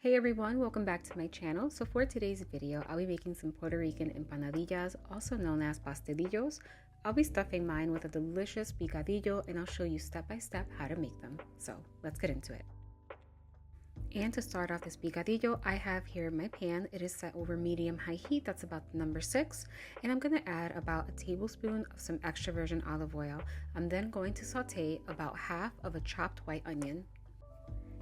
Hey everyone, welcome back to my channel. So for today's video, I'll be making some Puerto Rican empanadillas, also known as pastelillos. I'll be stuffing mine with a delicious picadillo and I'll show you step by step how to make them. So let's get into it. And to start off this picadillo, I have here my pan. It is set over medium-high heat, that's about number 6. And I'm gonna add about a tablespoon of some extra virgin olive oil. I'm then going to saute about half of a chopped white onion.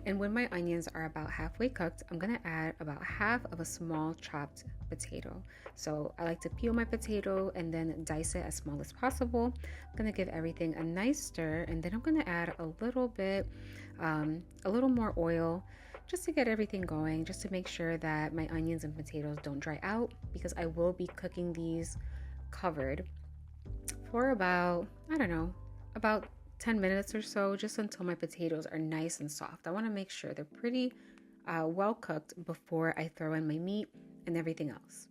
And when my onions are about halfway cooked, I'm gonna add about half of a small chopped potato. So I like to peel my potato and then dice it as small as possible. I'm gonna give everything a nice stir, and then I'm gonna add a little more oil just to get everything going, just to make sure that my onions and potatoes don't dry out, because I will be cooking these covered for about, about 10 minutes or so, just until my potatoes are nice and soft. I want to make sure they're pretty well cooked before I throw in my meat and everything else.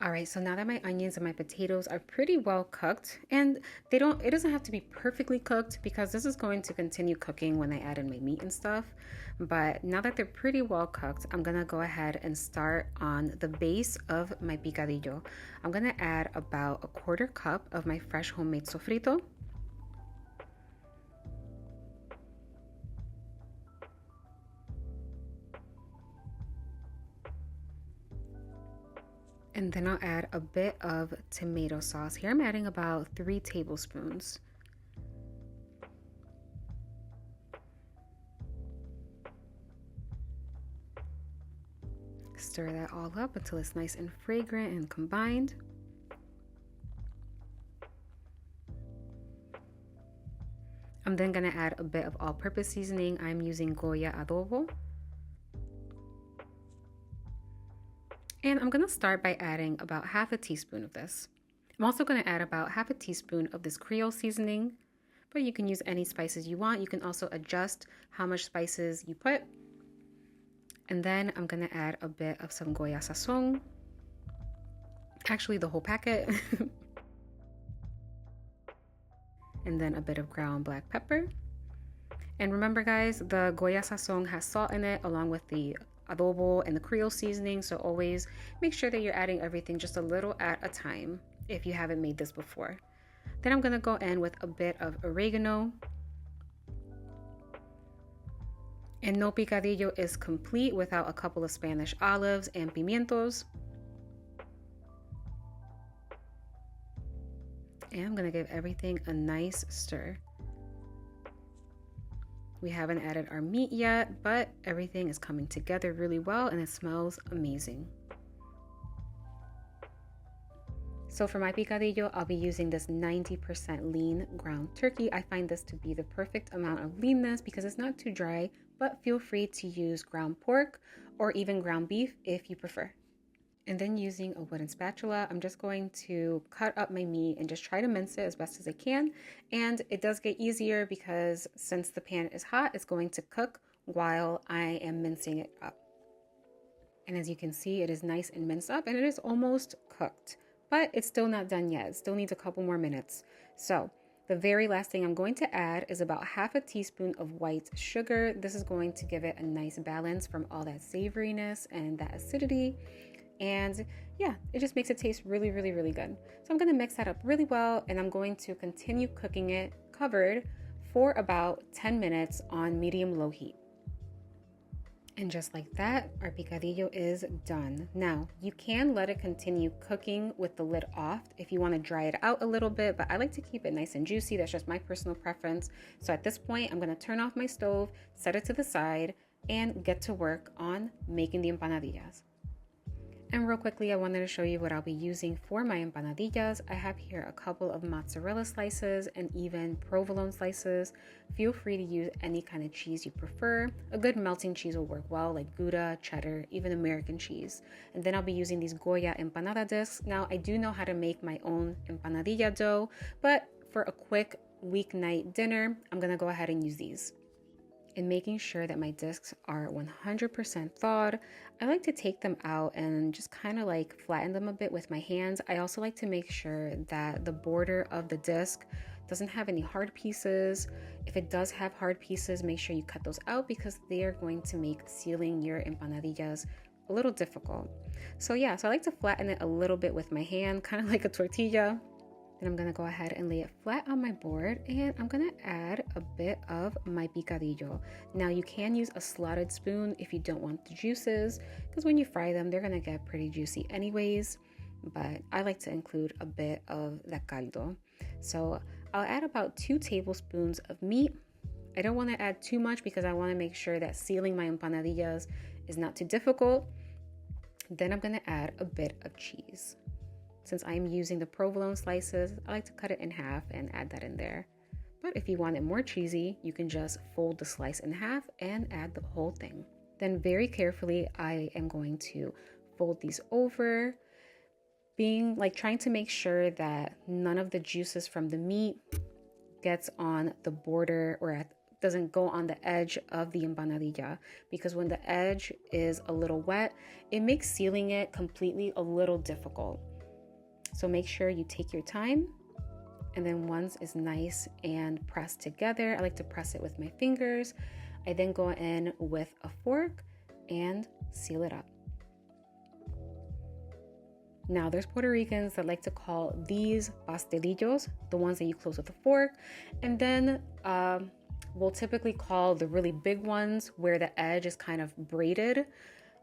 All right, so now that my onions and my potatoes are pretty well cooked, and it doesn't have to be perfectly cooked because this is going to continue cooking when I add in my meat and stuff. But now that they're pretty well cooked, I'm gonna go ahead and start on the base of my picadillo. I'm gonna add about a quarter cup of my fresh homemade sofrito. And then I'll add a bit of tomato sauce. Here I'm adding about 3 tablespoons. Stir that all up until it's nice and fragrant and combined. I'm then gonna add a bit of all-purpose seasoning. I'm using Goya adobo. And I'm gonna start by adding about half a teaspoon of this. I'm also gonna add about half a teaspoon of this Creole seasoning, but you can use any spices you want. You can also adjust how much spices you put. And then I'm gonna add a bit of some Goya sazon, actually the whole packet. And then a bit of ground black pepper. And remember guys, the Goya sazon has salt in it along with the adobo and the Creole seasoning, so always make sure that you're adding everything just a little at a time if you haven't made this before. Then I'm gonna go in with a bit of oregano. And no picadillo is complete without a couple of Spanish olives and pimientos. And I'm gonna give everything a nice stir. We haven't added our meat yet, but everything is coming together really well and it smells amazing. So for my picadillo, I'll be using this 90% lean ground turkey. I find this to be the perfect amount of leanness because it's not too dry, but feel free to use ground pork or even ground beef if you prefer. And then using a wooden spatula, I'm just going to cut up my meat and just try to mince it as best as I can. And it does get easier because since the pan is hot, it's going to cook while I am mincing it up. And as you can see, it is nice and minced up and it is almost cooked, but it's still not done yet. It still needs a couple more minutes. So the very last thing I'm going to add is about half a teaspoon of white sugar. This is going to give it a nice balance from all that savoriness and that acidity. And yeah, it just makes it taste really, really, really good. So I'm gonna mix that up really well and I'm going to continue cooking it covered for about 10 minutes on medium-low heat. And just like that, our picadillo is done. Now, you can let it continue cooking with the lid off if you wanna dry it out a little bit, but I like to keep it nice and juicy. That's just my personal preference. So at this point, I'm gonna turn off my stove, set it to the side, and get to work on making the empanadillas. And real quickly, I wanted to show you what I'll be using for my empanadillas. I have here a couple of mozzarella slices and even provolone slices. Feel free to use any kind of cheese you prefer. A good melting cheese will work well, like Gouda, cheddar, even American cheese. And then I'll be using these Goya empanada discs. Now, I do know how to make my own empanadilla dough, but for a quick weeknight dinner, I'm gonna go ahead and use these. And making sure that my discs are 100% thawed, I like to take them out and just kind of like flatten them a bit with my hands. I also like to make sure that the border of the disc Doesn't have any hard pieces. If it does have hard pieces, make sure you cut those out because they are going to make sealing your empanadillas a little difficult. So yeah, so I like to flatten it a little bit with my hand, kind of like a tortilla. Then I'm gonna go ahead and lay it flat on my board, and I'm gonna add a bit of my picadillo. Now you can use a slotted spoon if you don't want the juices, because when you fry them, they're gonna get pretty juicy anyways, but I like to include a bit of the caldo. So I'll add about 2 tablespoons of meat. I don't wanna add too much because I wanna make sure that sealing my empanadillas is not too difficult. Then I'm gonna add a bit of cheese. Since I'm using the provolone slices, I like to cut it in half and add that in there. But if you want it more cheesy, you can just fold the slice in half and add the whole thing. Then very carefully, I am going to fold these over, trying to make sure that none of the juices from the meat gets on the border or doesn't go on the edge of the empanadilla, because when the edge is a little wet, it makes sealing it completely a little difficult. So make sure you take your time, and then once it's nice and pressed together, I like to press it with my fingers. I then go in with a fork and seal it up. Now there's Puerto Ricans that like to call these pastelillos, the ones that you close with a fork, and then we'll typically call the really big ones where the edge is kind of braided,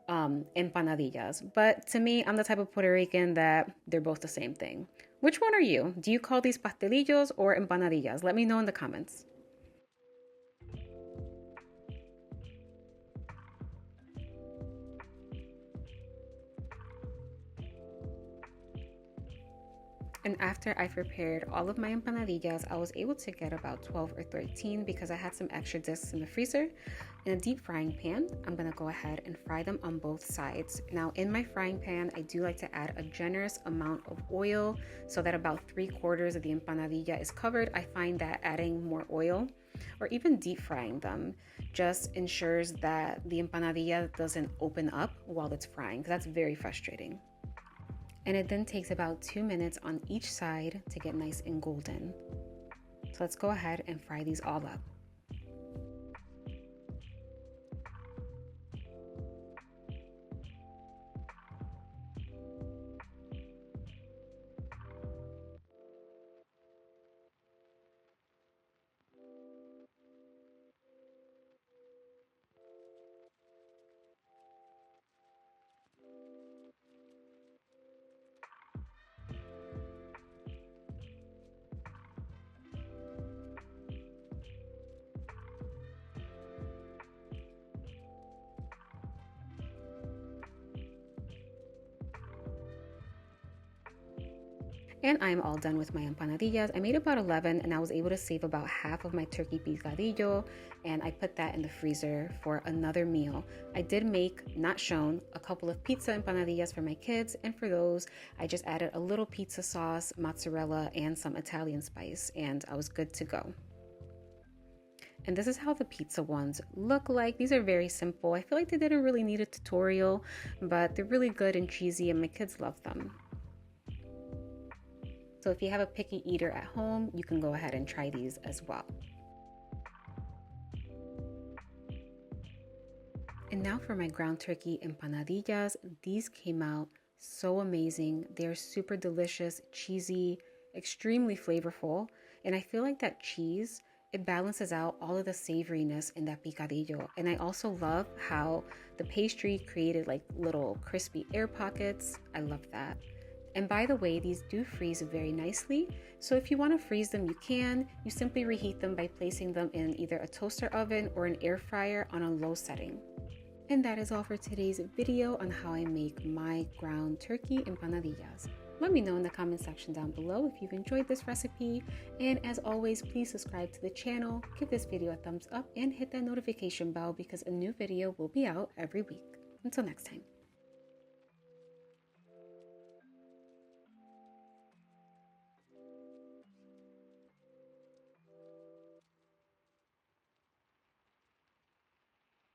empanadillas. But to me, I'm the type of Puerto Rican that they're both the same thing. Which one are you? Do you call these pastelillos or empanadillas? Let me know in the comments. And after I prepared all of my empanadillas, I was able to get about 12 or 13 because I had some extra discs in the freezer. In a deep frying pan, I'm gonna go ahead and fry them on both sides. Now in my frying pan, I do like to add a generous amount of oil so that about 3/4 of the empanadilla is covered. I find that adding more oil or even deep frying them just ensures that the empanadilla doesn't open up while it's frying, because that's very frustrating. And it then takes about 2 minutes on each side to get nice and golden. So let's go ahead and fry these all up. And I'm all done with my empanadillas. I made about 11 and I was able to save about half of my turkey picadillo, and I put that in the freezer for another meal. I did make, not shown, a couple of pizza empanadillas for my kids, and for those I just added a little pizza sauce, mozzarella, and some Italian spice, and I was good to go. And this is how the pizza ones look like. These are very simple. I feel like they didn't really need a tutorial, but they're really good and cheesy and my kids love them. So if you have a picky eater at home, you can go ahead and try these as well. And now for my ground turkey empanadillas. These came out so amazing. They're super delicious, cheesy, extremely flavorful. And I feel like that cheese, it balances out all of the savoriness in that picadillo. And I also love how the pastry created like little crispy air pockets. I love that. And by the way, these do freeze very nicely. So if you want to freeze them, you can. You simply reheat them by placing them in either a toaster oven or an air fryer on a low setting. And that is all for today's video on how I make my ground turkey empanadillas. Let me know in the comment section down below if you've enjoyed this recipe. And as always, please subscribe to the channel, give this video a thumbs up, and hit that notification bell because a new video will be out every week. Until next time.